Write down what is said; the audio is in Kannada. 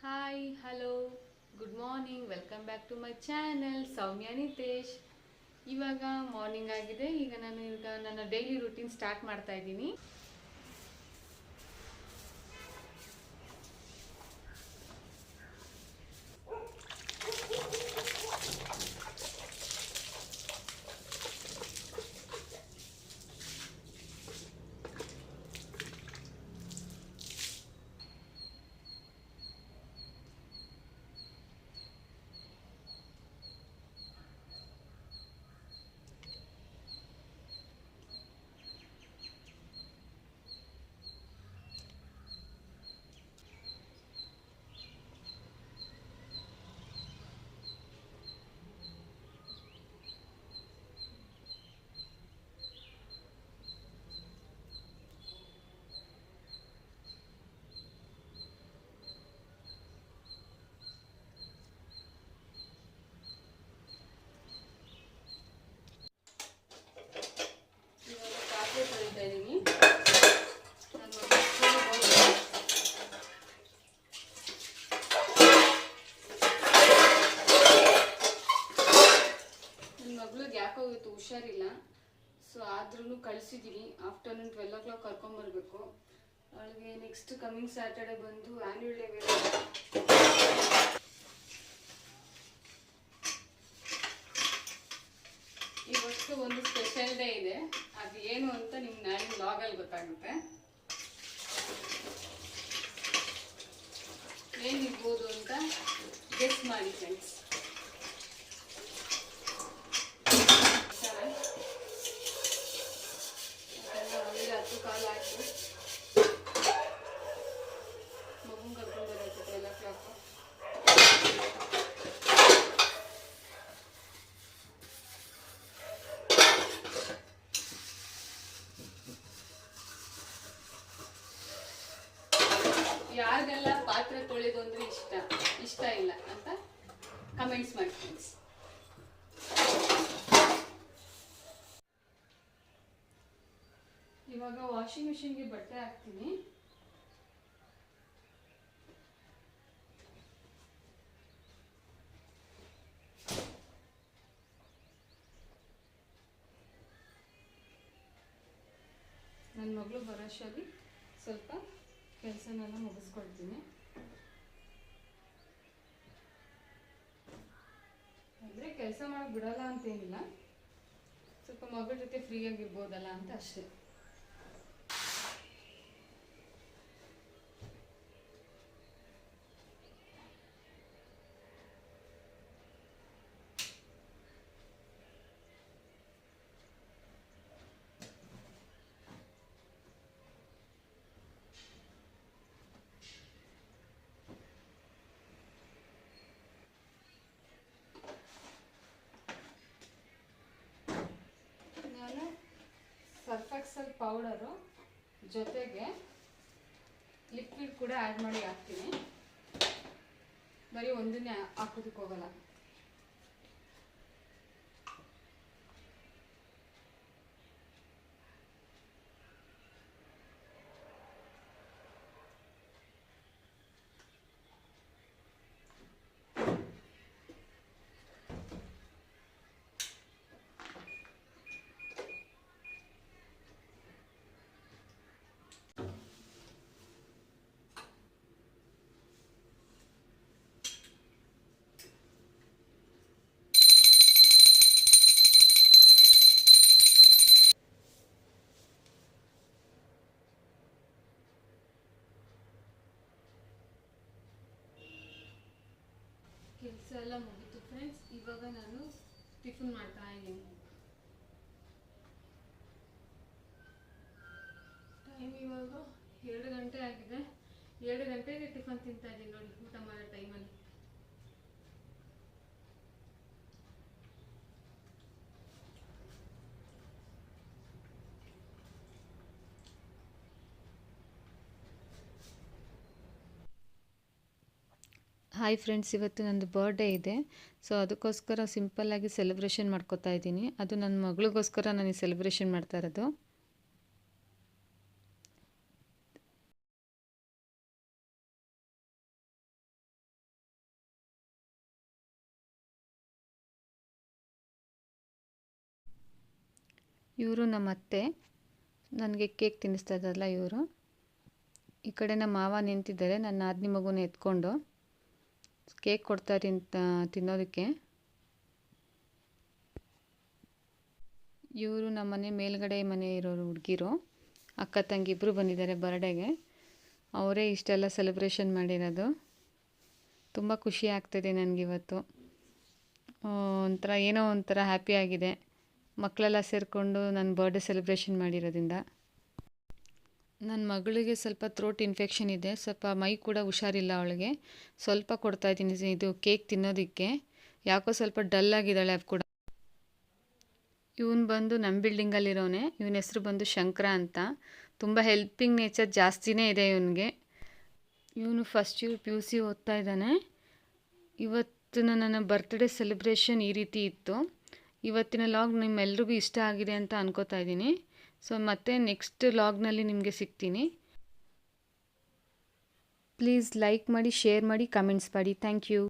Hi hello good morning welcome back to my channel Soumya Nitesh. ಇವಾಗ ಮಾರ್ನಿಂಗ್ ಆಗಿದೆ. ಈಗ ನನ್ನ ಡೈಲಿ ರೂಟೀನ್ ಸ್ಟಾರ್ಟ್ ಮಾಡ್ತಾ ಇದ್ದೀನಿ. ಇವಾಗ ಪಾತ್ರೆ ತೊಳಿತಾ ಇದ್ದೀನಿ. ನನ್ನ ಮಗಳಿಗೆ ಯಾಕೋ ಇವತ್ತು ಹುಷಾರಿಲ್ಲ. ಸೊ ಆದ್ರೂ ಕಳಿಸಿದ್ದೀನಿ. Afternoon 12 o'clock ಕರ್ಕೊಂಬರ್ಬೇಕು. ಅವಳಿಗೆ ನೆಕ್ಸ್ಟ್ ಕಮಿಂಗ್ ಸ್ಯಾಟರ್ಡೆ ಬಂದು ಆ್ಯನ್ಯುವಲ್ ಡೇ ವೇರ್. ಇವತ್ತು ಒಂದು ಸ್ಪೆಷಲ್ ಡೇ ಇದೆ. ಅದು ಏನು ಅಂತ ನಿಮ್ಗೆ ನಾಳೆ ವ್ಲಾಗಲ್ಲಿ ಗೊತ್ತಾಗುತ್ತೆ. ಏನಿರ್ಬೋದು ಅಂತ ಗೆಸ್ ಮಾಡಿ ಫ್ರೆಂಡ್ಸ್. ಅವಳಿಗೆ 10 ಆಯಿತು. ಮಗುನ ಕರ್ಕೊಂಡು ಬರೋದು 12 o'clock. ಯಾರಿಗೆಲ್ಲ ಪಾತ್ರೆ ತೊಳೆದು ಅಂದ್ರೆ ಇಷ್ಟ ಇಲ್ಲ ಅಂತ ಕಮೆಂಟ್ಸ್ ಮಾಡಿ ಫ್ರೆಂಡ್ಸ್. ಇವಾಗ ವಾಷಿಂಗ್ ಮಿಷಿನ್ಗೆ ಬಟ್ಟೆ ಹಾಕ್ತೀನಿ. ನನ್ನ ಮಗಳು ಬರೋಷ್ಟರಲ್ಲಿ ಸ್ವಲ್ಪ ಕೆಲಸನೆಲ್ಲ ಮುಗಿಸ್ಕೊಳ್ತೀನಿ. ಅಂದರೆ ಕೆಲಸ ಮಾಡೋಕೆ ಬಿಡಲ್ಲ ಅಂತೇನಿಲ್ಲ, ಸ್ವಲ್ಪ ಮಗಳ ಜೊತೆ ಫ್ರೀಯಾಗಿರ್ಬೋದಲ್ಲ ಅಂತ ಅಷ್ಟೇ. ನಾನು ಸರ್ಫ್ ಎಕ್ಸೆಲ್ ಪೌಡರು ಜೊತೆಗೆ ಲಿಕ್ವಿಡ್ ಕೂಡ ಆ್ಯಡ್ ಮಾಡಿ ಹಾಕ್ತೀನಿ. ಬರೀ ಒಂದನ್ನೇ ಹಾಕೋದಕ್ಕೆ ಹೋಗಲ್ಲ. ಕೆಲಸ ಎಲ್ಲ ಮುಗೀತು ಫ್ರೆಂಡ್ಸ್. ಇವಾಗ ನಾನು ಟಿಫನ್ ಮಾಡ್ತಾ ಇದ್ದೀನಿ. ಟೈಮ್ ಇವಾಗ 2 ಗಂಟೆ ಆಗಿದೆ. 2 ಗಂಟೆಗೆ ಟಿಫನ್ ತಿಂತಾ ಇದ್ದೀನಿ ನೋಡಿ, ಊಟ ಮಾಡೋ ಟೈಮಲ್ಲಿ. ಹಾಯ್ ಫ್ರೆಂಡ್ಸ್, ಇವತ್ತು ನಂದು ಬರ್ಡೇ ಇದೆ. ಸೊ ಅದಕ್ಕೋಸ್ಕರ ಸಿಂಪಲ್ಲಾಗಿ ಸೆಲೆಬ್ರೇಷನ್ ಮಾಡ್ಕೋತಾ ಇದ್ದೀನಿ. ಅದು ನನ್ನ ಮಗಳಿಗೋಸ್ಕರ ನಾನು ಸೆಲೆಬ್ರೇಷನ್ ಮಾಡ್ತಾ ಇರೋದು. ಇವರು ನಮ್ಮ ಅತ್ತೆ, ನನಗೆ ಕೇಕ್ ತಿನ್ನಿಸ್ತಾ ಇದ್ದಾರಲ್ಲ ಇವರು. ಈ ಕಡೆ ನಮ್ಮ ಮಾವ ನಿಂತಿದ್ದಾರೆ ನನ್ನ ನಾದಿನಿ ಮಗುನ ಎತ್ಕೊಂಡು. ಕೇಕ್ ಕೊಡ್ತಾರೆ ತಿನ್ನೋದಕ್ಕೆ. ಇವರು ನಮ್ಮ ಮನೆ ಮೇಲ್ಗಡೆ ಮನೆ ಇರೋರು ಹುಡುಗಿರು, ಅಕ್ಕ ತಂಗಿ ಇಬ್ಬರು ಬಂದಿದ್ದಾರೆ ಬರ್ಡೇಗೆ. ಅವರೇ ಇಷ್ಟೆಲ್ಲ ಸೆಲೆಬ್ರೇಷನ್ ಮಾಡಿರೋದು. ತುಂಬ ಖುಷಿ ಆಗ್ತಿದೆ ನನಗಿವತ್ತು. ಏನೋ ಒಂಥರ ಹ್ಯಾಪಿ ಆಗಿದೆ, ಮಕ್ಕಳೆಲ್ಲ ಸೇರಿಕೊಂಡು ನನ್ನ ಬರ್ಡೇ ಸೆಲೆಬ್ರೇಷನ್ ಮಾಡಿರೋದ್ರಿಂದ. ನನ್ನ ಮಗಳಿಗೆ ಸ್ವಲ್ಪ ಥ್ರೋಟ್ ಇನ್ಫೆಕ್ಷನ್ ಇದೆ, ಸ್ವಲ್ಪ ಮೈ ಕೂಡ ಹುಷಾರಿಲ್ಲ ಅವಳಿಗೆ. ಸ್ವಲ್ಪ ಕೊಡ್ತಾಯಿದ್ದೀನಿ ಇದು ಕೇಕ್ ತಿನ್ನೋದಕ್ಕೆ. ಯಾಕೋ ಸ್ವಲ್ಪ ಡಲ್ ಆಗಿದ್ದಾಳೆ ಅದು ಕೂಡ. ಇವನು ಬಂದು ನಮ್ಮ ಬಿಲ್ಡಿಂಗಲ್ಲಿರೋನೆ. ಇವನ ಹೆಸರು ಬಂದು ಶಂಕರ ಅಂತ. ತುಂಬ ಹೆಲ್ಪಿಂಗ್ ನೇಚರ್ ಜಾಸ್ತಿನೇ ಇದೆ ಇವನಿಗೆ. ಇವನು ಫಸ್ಟ್ ಇಯರ್ PUC ಓದ್ತಾ ಇದ್ದಾನೆ. ಇವತ್ತು ನನ್ನ ಬರ್ತ್ಡೇ ಸೆಲೆಬ್ರೇಷನ್ ಈ ರೀತಿ ಇತ್ತು. ಇವತ್ತಿನ ಲಾಗ್ ನಿಮ್ಮೆಲ್ರಿಗೂ ಇಷ್ಟ ಆಗಿದೆ ಅಂತ ಅನ್ಕೋತಾ ಇದ್ದೀನಿ. ಸೊ ಮತ್ತೆ ನೆಕ್ಸ್ಟ್ ಲಾಗ್ನಲ್ಲಿ ನಿಮಗೆ ಸಿಗ್ತೀನಿ. ಪ್ಲೀಸ್ ಲೈಕ್ ಮಾಡಿ, ಶೇರ್ ಮಾಡಿ, ಕಮೆಂಟ್ಸ್ ಮಾಡಿ. Thank you.